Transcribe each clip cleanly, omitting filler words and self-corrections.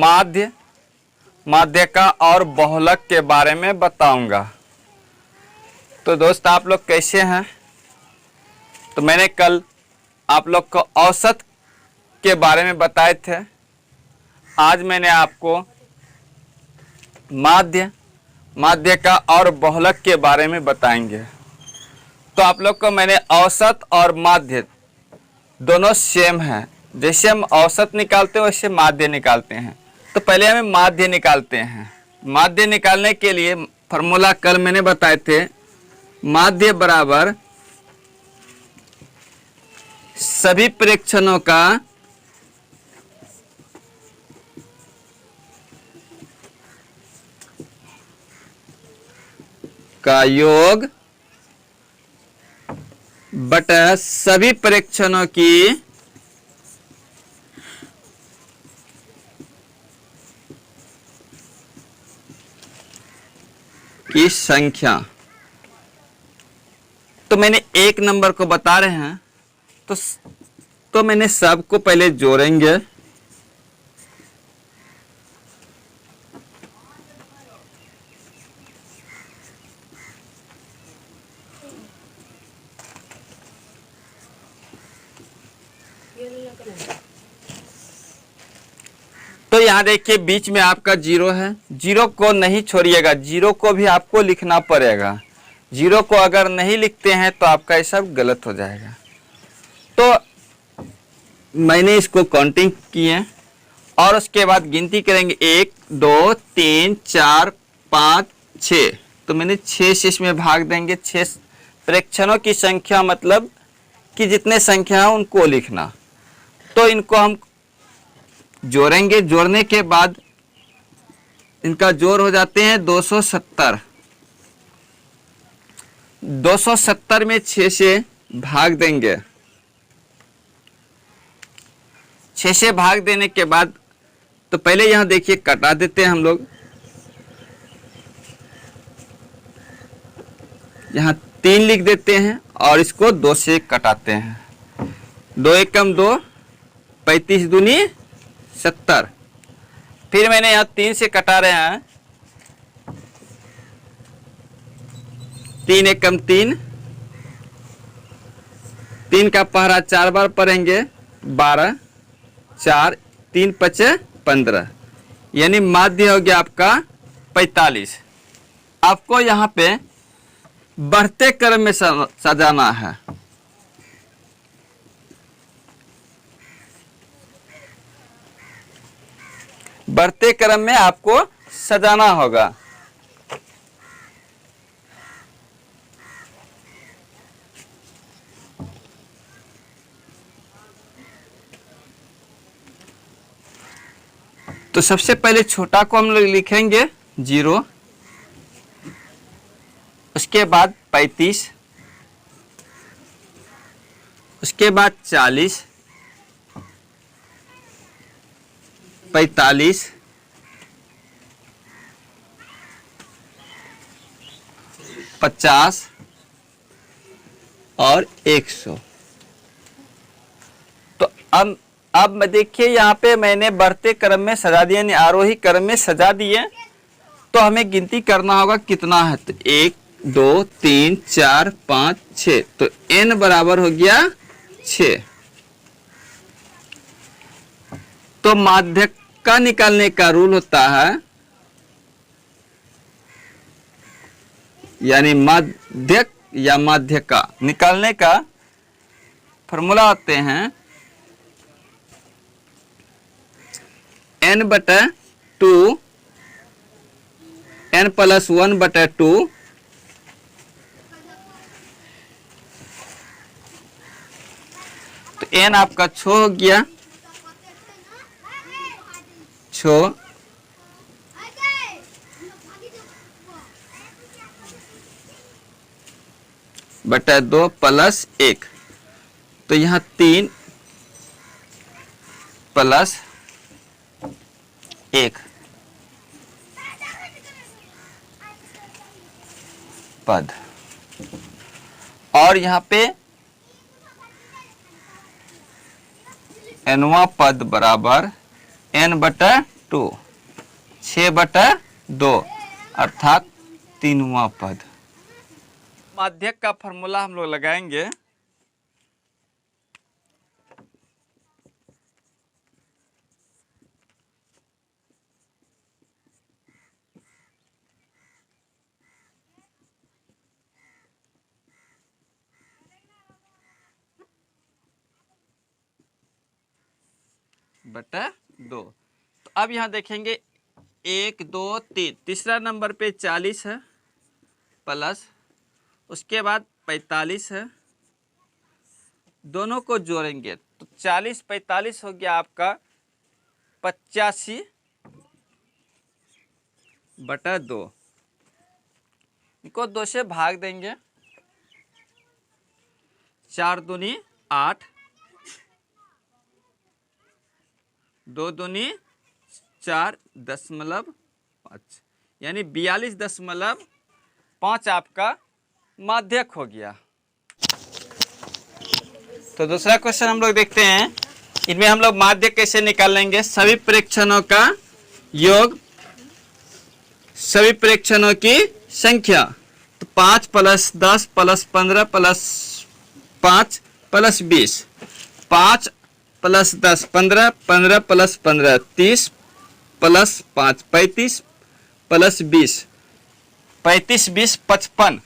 माध्य, माध्यिका और बहुलक के बारे में बताऊंगा। तो दोस्त आप लोग कैसे हैं? तो मैंने कल आप लोग को औसत के बारे में बताए थे। आज मैंने आपको माध्य, माध्यिका और बहुलक के बारे में बताएंगे। तो आप लोग को मैंने औसत और माध्य दोनों सेम हैं। जैसे हम औसत निकालते हैं वैसे माध्य निकालते हैं। तो पहले हमें माध्य निकालते हैं। माध्य निकालने के लिए फॉर्मूला कल मैंने बताए थे, माध्य बराबर सभी प्रेक्षणों का योग बटा सभी प्रेक्षणों की संख्या। तो मैंने एक नंबर को बता रहे हैं तो मैंने सबको पहले जोड़ेंगे। तो यहाँ देखिए बीच में आपका जीरो है, जीरो को नहीं छोड़िएगा, जीरो को भी आपको लिखना पड़ेगा। जीरो को अगर नहीं लिखते हैं तो आपका ये सब गलत हो जाएगा। तो मैंने इसको काउंटिंग किए और उसके बाद गिनती करेंगे 1 2 3 4 5 6। तो मैंने 6 से इसमें भाग देंगे। 6 प्रेक्षणों की संख्या मतलब कि जितने संख्या है उनको लिखना। तो इनको हम जोड़ेंगे। जोड़ने के बाद इनका जोड़ हो जाते हैं 270। 270 में 6 से भाग देंगे। 6 से भाग देने के बाद तो पहले यहां देखिए कटा देते हैं हम लोग। यहां 3 लिख देते हैं और इसको 2 से कटाते हैं। 2 एकम 2, 35 दूनी 70। फिर मैंने यहां 3 से कटा रहे हैं। 3 एकम 3, 3 का पहरा 4 बार पढ़ेंगे 12, 4 3 5 15, यानी माध्य हो गया आपका 45। आपको यहाँ पे बढ़ते क्रम में सजाना है। बढ़ते क्रम में आपको सजाना होगा। तो सबसे पहले छोटा को हम लोग लिखेंगे 0, उसके बाद 35, उसके बाद 40, 45, 50 और 100। तो अब देखिए यहाँ पे मैंने बढ़ते क्रम में सजा दिया, यानी आरोही क्रम में सजा दिए। तो हमें गिनती करना होगा कितना है। तो 1 2 3 4 5 6। तो n बराबर हो गया 6। तो माध्यिका निकालने का रूल होता है, यानी माध्यक या माध्यिका निकालने का फॉर्मूला होते हैं n बटा 2, n प्लस 1 बटा 2, तो n आपका 6 हो गया। 6 बटा 2 प्लस 1, तो यहाँ 3 प्लस 1 पद, और यहाँ पे nवां पद बराबर n बटा 2, 6/2 अर्थात 3वां पद। माध्यक का फॉर्मूला हम लोग लगाएंगे। बटा 2। तो अब यहां देखेंगे 1 2 3, तीसरा नंबर पे 40 है प्लस, उसके बाद 45 है, दोनों को जोड़ेंगे तो 40 45 हो गया आपका 85/2। इनको 2 से भाग देंगे, 4 दूनी 8, 2 दूनी 4.5 यानी 42.5 आपका माध्यक हो गया। तो दूसरा क्वेश्चन हम लोग देखते हैं। इनमें हम लोग माध्यक कैसे निकाल लेंगे। सभी प्रेक्षणों का योग, सभी प्रेक्षणों की संख्या, तो 5 + 10 + 15 + 5 + 20, 5 + 10 15, 15 + 15 30 + 5 35 + 20, 35 20 55,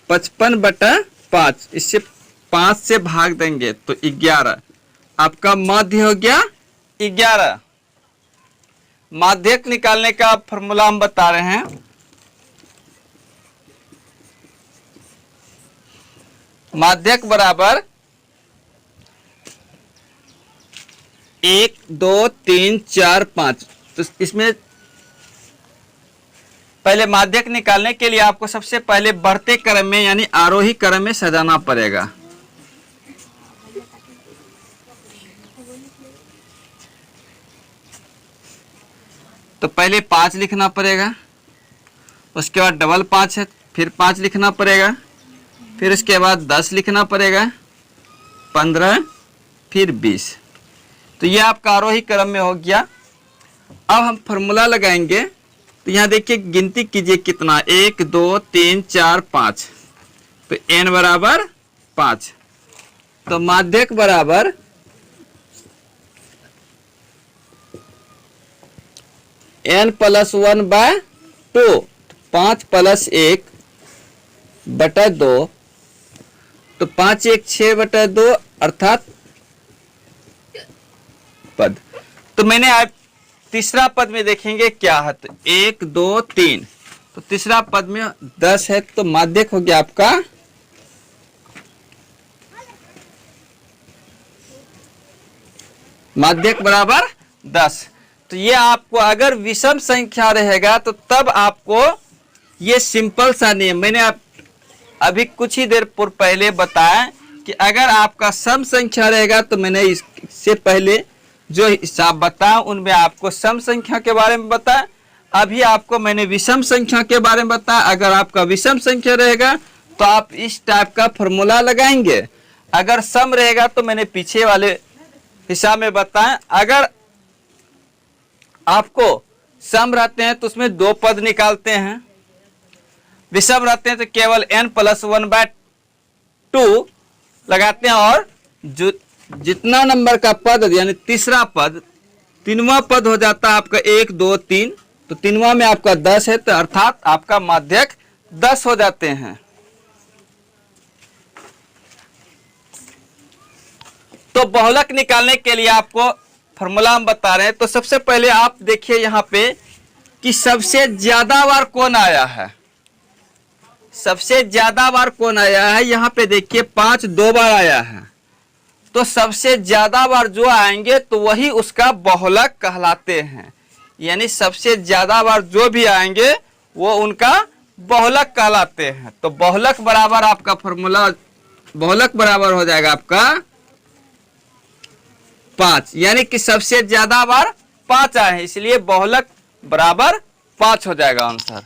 55/5। इससे 5 से भाग देंगे तो 11, आपका माध्य हो गया 11। माध्यक निकालने का फॉर्मूला हम बता रहे हैं। माध्यक बराबर 1 2 3 4 5। तो इसमें पहले माध्यक निकालने के लिए आपको सबसे पहले बढ़ते क्रम में यानी आरोही क्रम में सजाना पड़ेगा। तो पहले 5 लिखना पड़ेगा, उसके बाद डबल 5 है, फिर 5 लिखना पड़ेगा, फिर उसके बाद 10 लिखना पड़ेगा, 15, फिर 20। तो ये आपका आरोही क्रम में हो गया। अब हम फॉर्मूला लगाएंगे। तो यहाँ देखिए गिनती कीजिए कितना, 1 2 3 4 5, तो n बराबर 5। तो माध्यक बराबर n + 1/2, 5 + 1/2, तो 5 1 6/2 अर्थात पद। तो मैंने आप तीसरा पद में देखेंगे क्या है, तो 1 2 3, तो तीसरा पद में 10 है, तो माध्यक हो गया आपका माध्यक बराबर 10। तो ये आपको अगर विषम संख्या रहेगा तो तब आपको ये सिंपल सा नियम मैंने आप अभी कुछ ही देर पहले बताया कि अगर आपका सम संख्या रहेगा तो मैंने इससे पहले जो हिसाब बताया उनमें आपको सम संख्या के बारे में बताया। अभी आपको मैंने विषम संख्या के बारे में बताया। अगर आपका विषम संख्या रहेगा तो आप इस टाइप का फॉर्मूला लगाएंगे। अगर सम रहेगा तो मैंने पीछे वाले हिसाब में बताया। अगर आपको सम रहते हैं तो उसमें 2 पद निकालते हैं, विषम रहते हैं तो केवल n + 1/2 लगाते हैं, और जो जितना नंबर का पद यानी तीसरा पद, 3वां पद हो जाता है आपका 1 2 3, तो 3वां में आपका 10 है, तो अर्थात आपका माध्यक 10 हो जाते हैं। तो बहुलक निकालने के लिए आपको फॉर्मूला हम बता रहे हैं। तो सबसे पहले आप देखिए यहाँ पे कि सबसे ज्यादा बार कौन आया है। सबसे ज्यादा बार कौन आया है, यहाँ पे देखिए 5 2 बार आया है। तो सबसे ज्यादा बार जो आएंगे तो वही उसका बहुलक कहलाते हैं। यानी सबसे ज्यादा बार जो भी आएंगे वो उनका बहुलक कहलाते हैं। तो बहुलक बराबर आपका फॉर्मूला, बहुलक बराबर हो जाएगा आपका 5, यानी कि सबसे ज्यादा बार 5 आए हैं, इसलिए बहुलक बराबर 5 हो जाएगा आंसर।